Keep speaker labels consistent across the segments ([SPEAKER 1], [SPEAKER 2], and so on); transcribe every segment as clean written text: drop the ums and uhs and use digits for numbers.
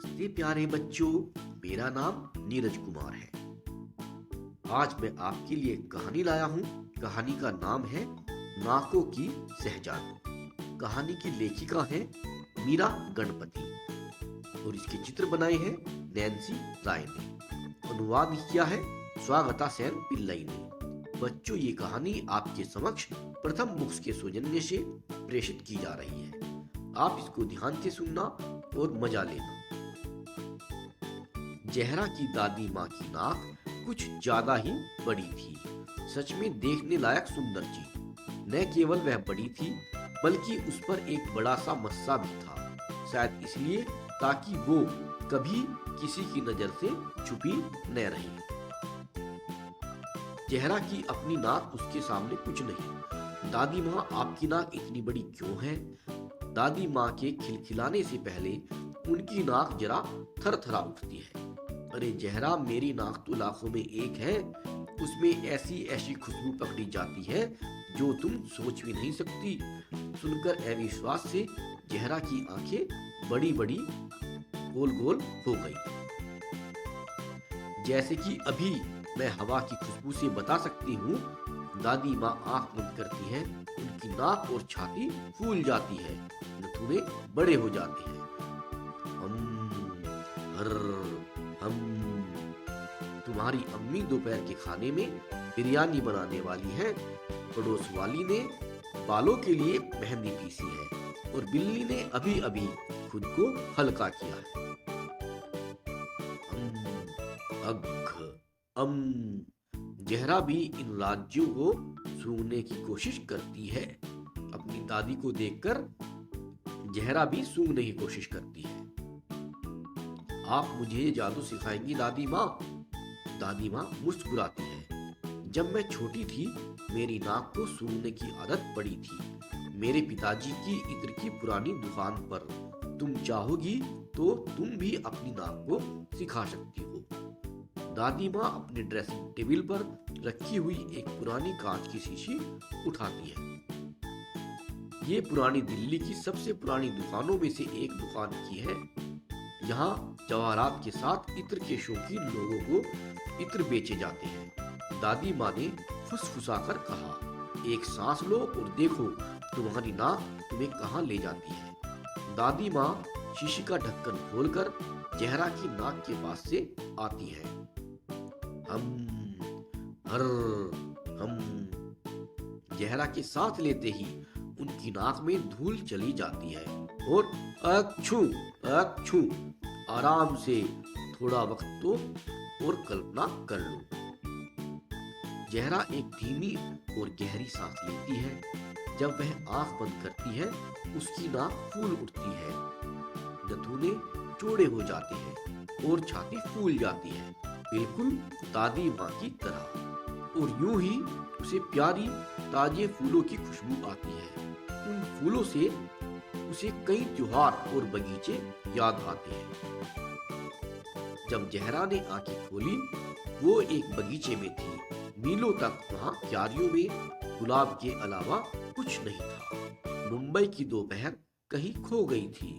[SPEAKER 1] नमस्ते प्यारे बच्चों, मेरा नाम नीरज कुमार है। आज मैं आपके लिए एक कहानी लाया हूँ। कहानी का नाम है नाकों की शहजादी। कहानी की लेखिका है मीरा गणपति और इसके चित्र बनाए हैं नैन्सी राय ने। अनुवाद किया है स्वागता सेन पिल्लई ने। बच्चों, ये कहानी आपके समक्ष प्रथम बुक्स के सौजन्य से प्रेषित की जा रही है। आप इसको ध्यान से सुनना और मजा लेना। जहरा की दादी माँ की नाक कुछ ज्यादा ही बड़ी थी। सच में देखने लायक सुंदर थी। न केवल वह बड़ी थी बल्कि उस पर एक बड़ा सा मस्सा भी था, शायद इसलिए ताकि वो कभी किसी की नजर से छुपी न रही। जहरा की अपनी नाक उसके सामने कुछ नहीं। दादी माँ, आपकी नाक इतनी बड़ी क्यों है? दादी माँ के खिलखिलाने से पहले उनकी नाक जरा थरथरा उठती है। अरे जहरा, मेरी नाक तो लाखों में एक है। उसमें ऐसी ऐसी खुशबू पकड़ी जाती है जो तुम सोच भी नहीं सकती। सुनकर अविश्वास से जहरा की आंखें बड़ी बड़ी गोल गोल हो गई। जैसे कि अभी मैं हवा की खुशबू से बता सकती हूँ। दादी माँ आंख बंद करती है, उनकी नाक और छाती फूल जाती है, नथुने बड़े हो जाते हैं। हम तुम्हारी अम्मी दोपहर के खाने में बिरयानी बनाने वाली है। पड़ोस वाली ने बालों के लिए मेहंदी पीसी है और बिल्ली ने अभी अभी खुद को हल्का किया है। जहरा भी इन राज्यों को सूंघने की कोशिश करती है। अपनी दादी को देखकर जहरा भी सूंघने की कोशिश करती है। आप मुझे जादू सिखाएंगी दादी माँ? दादी माँ मुस्कुराती है। जब मैं छोटी थी मेरी नाक को सूंघने की आदत पड़ी थी, मेरे पिताजी की इत्र की पुरानी दुकान पर। तुम चाहोगी तो तुम भी अपनी नाक को सिखा सकती हो। दादी माँ अपने ड्रेसिंग टेबल पर रखी हुई एक पुरानी कांच की शीशी उठाती है। ये पुरानी दिल्ली की सबसे पुरानी दुकानों में से एक दुकान की है। यहाँ जवाहरात के साथ इत्र के शौकीन लोगों को इत्र बेचे जाते हैं। दादी माँ ने फुसफुसाकर कहा, एक सांस लो और देखो तुम्हारी नाक तुम्हें कहाँ ले जाती है। दादी माँ शीशी का ढक्कन खोलकर जहरा की नाक के पास से आती है। हम जहरा के साथ लेते ही उनकी नाक में धूल चली जाती है और अक्षू अक्षू। आराम से, थोड़ा वक्त तो और कल्पना कर लो। जहरा एक धीमी और गहरी सांस लेती है। जब वह आंख बंद करती है उसकी नाक फूल उठती है, नथुने चौड़े हो जाते हैं और छाती फूल जाती है, बिल्कुल दादी माँ की तरह। और यूं ही उसे प्यारी ताजे फूलों की खुशबू आती है। उन फूलों से उसे कई त्योहार और बगीचे याद आते हैं। जब जहरा ने आंखें खोली वो एक बगीचे में थी। मीलों तक वहां क्यारियों में गुलाब के अलावा कुछ नहीं था। मुंबई की दोपहर कहीं खो गई थी।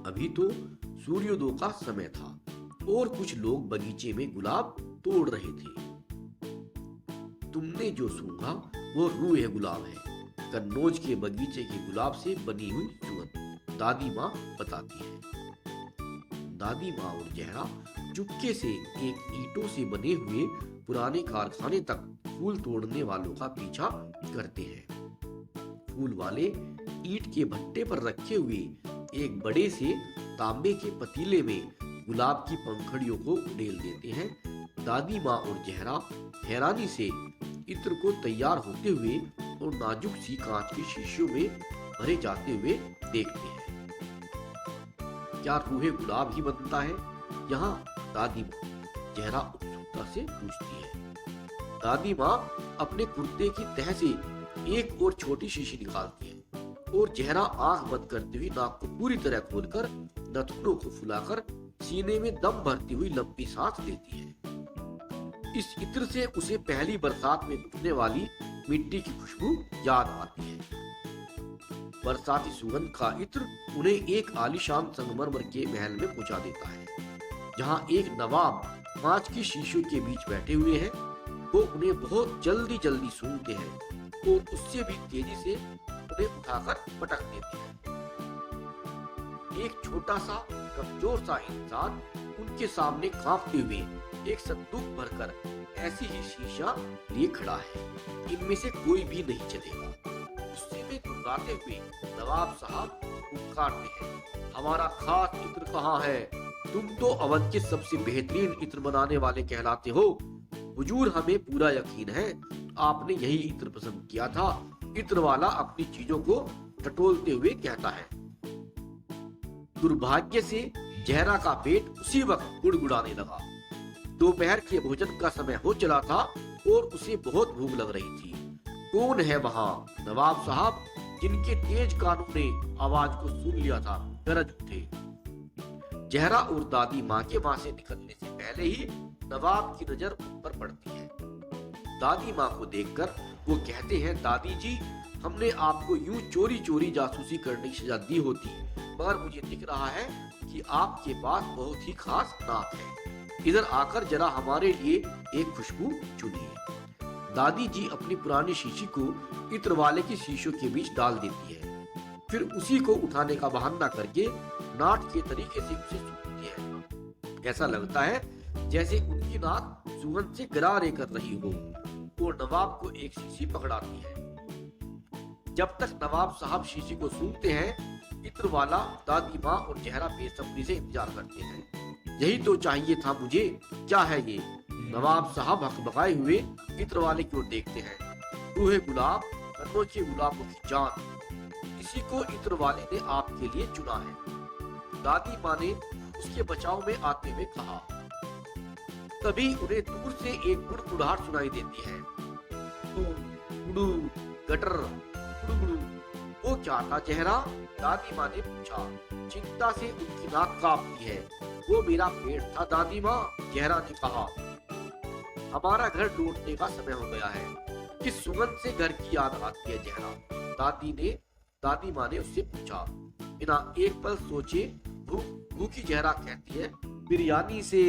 [SPEAKER 1] अभी तो सूर्योदय का समय था और कुछ लोग बगीचे में गुलाब तोड़ रहे थे। तुमने जो सूंघा वो रूह गुलाब है, कन्नौज के बगीचे के गुलाब से बनी हुई सुगंध, दादी माँ बताती है। दादी माँ और जहरा चुपके से एक ईंटों से बने हुए पुराने कारखाने तक फूल तोड़ने वालों का पीछा करते हैं। फूल वाले ईंट के भट्टे पर रखे हुए एक बड़े से तांबे के पतीले में गुलाब की पंखड़ियों को उड़ेल देते हैं। दादी माँ और जहरा हैरानी से इत्र को तैयार होते हुए और नाजुक सी कांच की शीशियों में भरे जाते हुए देखते हैं। क्या रूहे गुलाब ही बनता है यहाँ? दादी माँ जहरा उत्सुकता से पूछती है। दादी माँ अपने कुर्ते की तह से एक और छोटी शीशी निकालती है और जहरा आंख बंद करती हुई नाक को पूरी तरह खोलकर नथुनों को फुलाकर सीने में दम भरती हुई लंबी सांस लेती है। इस इत्र से उसे पहली बरसात में उठने वाली मिट्टी की खुशबू याद आती है। बरसाती सुगंध का इत्र उन्हें एक आलीशान संगमरमर के महल में पहुंचा देता है, जहां एक नवाब कांच की शीशों के बीच बैठे हुए हैं। वो उन्हें बहुत जल्दी जल्दी सूंघते हैं और उससे भी तेजी से उन्हें उठाकर पटक देते हैं। एक छोटा सा कमजोर सा इंसान उनके सामने कांपते हुए एक संदूक भरकर ऐसी ही शीशा लिए खड़ा है। इनमें से कोई भी नहीं चलेगा। गुस्से में घबराते हुए नवाब साहब पुकारते हैं, हमारा खास इत्र कहाँ है? तुम तो अवध के सबसे बेहतरीन इत्र बनाने वाले कहलाते हो। हुजूर, हमें पूरा यकीन है आपने यही इत्र पसंद किया था। इत्र वाला अपनी चीजों को टटोलते हुए कहता है। दुर्भाग्य से जहरा का पेट उसी वक्त गुड़गुड़ाने लगा। दोपहर के भोजन का समय हो चला था और उसे बहुत भूख लग रही थी। कौन है वहाँ? नवाब साहब, जिनके तेज कानों ने आवाज को सुन लिया था, गरज उठे। जहरा और दादी माँ के वहां से निकलने से पहले ही नवाब की नजर उन पर पड़ती है। दादी माँ को देखकर वो कहते हैं, दादी जी, हमने आपको यूं चोरी चोरी जासूसी करने की सजा दी होती, मगर मुझे दिख रहा है कि आपके पास बहुत ही खास नाक है। इधर आकर जरा हमारे लिए एक खुशबू चुनिए। दादी जी अपनी पुरानी शीशी को इत्र वाले की शीशों के बीच डाल देती है, फिर उसी को उठाने का बहाना करके नाट के तरीके से उसे सूंघती है। ऐसा लगता है जैसे उनकी नाक सुगंध से गरारे कर रही हो और नवाब को एक शीशी पकड़ाती है। जब तक नवाब साहब शीशी को सूंघते हैं, इत्र वाला, दादी माँ और जहरा बेसब्री से इंतजार करते हैं। यही तो चाहिए था मुझे। क्या है ये? नवाब साहब हकबकाए हुए इत्र वाले की ओर देखते हैं। तू है गुलाब, कन्नों के गुलाबों की जान। इसी को इत्र वाले ने आपके लिए चुना है। दादी माँ ने उसके बचाव में आते हुए कहा। तभी उन्हें दूर से एक गुड़गुड़ाहट सुनाई देती है। गुड़ू, गटर, गुड़गुड़ू। वो क्या था जहरा? दादी माँ ने पूछा। चिंता से उनकी नाक कांपती है। वो मेरा पेट था दादी माँ, जहरा ने कहा। हमारा घर लौटने का समय हो गया है। किस सुगंध से घर की याद आती है जहरा? दादी माँ ने उससे पूछा। बिना एक पल सोचे भूखी जहरा कहती है, बिरयानी से।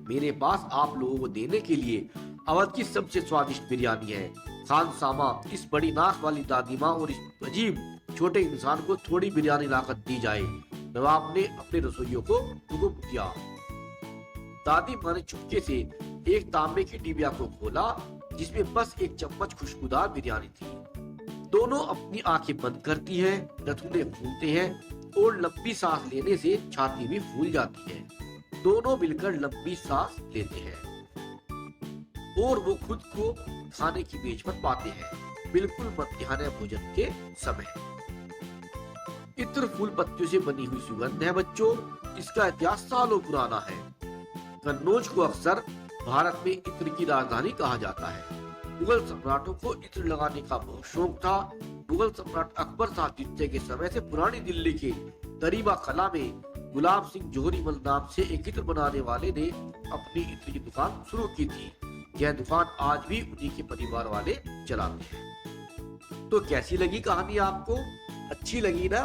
[SPEAKER 1] मेरे पास आप लोगों को देने के लिए अवध की सबसे स्वादिष्ट बिरयानी है। खान सामा, इस बड़ी नाक वाली दादी माँ और इस अजीब छोटे इंसान को थोड़ी बिरयानी लाकर दी जाए। नवाब ने अपने रसोइयों को हुक्म किया। दादी माँ ने चुपके से एक तांबे की डिबिया को खोला, जिसमें बस एक चम्मच खुशबूदार बिरयानी थी। दोनों अपनी आंखें बंद करती हैं, नथुने फूलते हैं और लंबी सांस लेने से छाती भी फूल जाती है। दोनों मिलकर लंबी सांस लेते हैं और वो खुद को खाने की मेज पर पाते हैं, बिल्कुल मध्याह्न भोजन के समय। इत्र फूल पत्तियों से बनी हुई सुगंध है बच्चों। इसका इतिहास सालों पुराना है। कन्नौज को अक्सर भारत में इत्र की राजधानी कहा जाता है। मुगल सम्राटों को इत्र लगाने का बहुत शौक था। मुगल सम्राट अकबर शाह द्वितीय के समय से पुरानी दिल्ली के दरीबा कला में गुलाब सिंह जोहरीमल नाम से एक इत्र बनाने वाले ने अपनी इत्र की दुकान शुरू की थी। यह दुकान आज भी उन्हीं के परिवार वाले चलाते हैं। तो कैसी लगी कहानी आपको? अच्छी लगी ना?